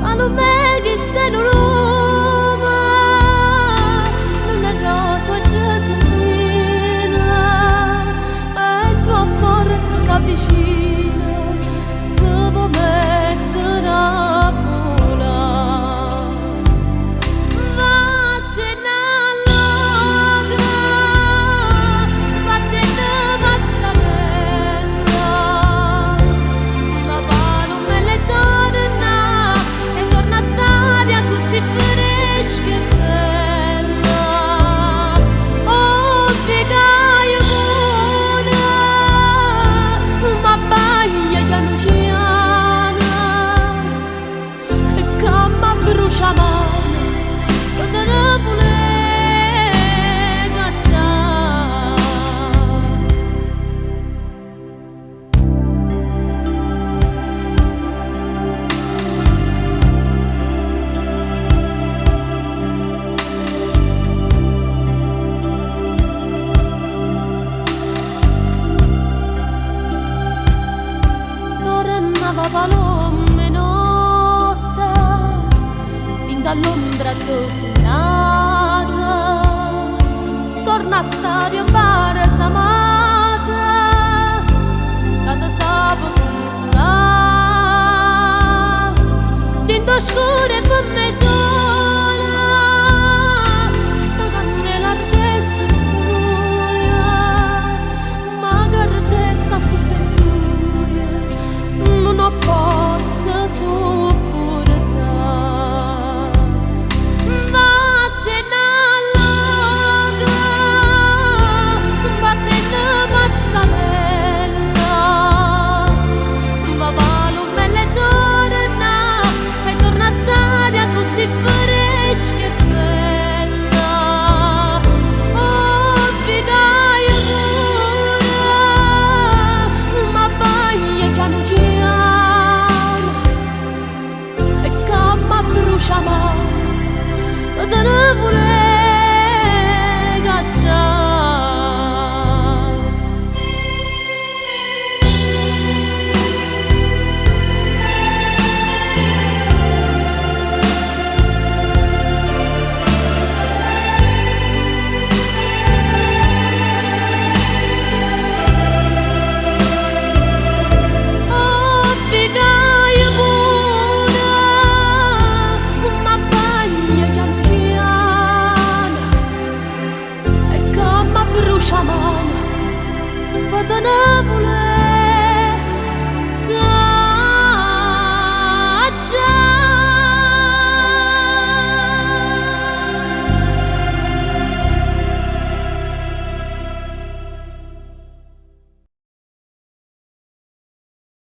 ma non me che stai in Roma, non è rosa Gesumina, è tua forza che avvicina, devo mettere a vola. Vattene all'ogra, vattene Mazzarella, ma va non me le torna e torna a stare così fresca e bella. Oh, vigaio buona, ma baglia piano piano, e come brucia male, non te ne vuole cacciare. Tornava palome notte, fin dall'ombra dosinata, torna a stare a barza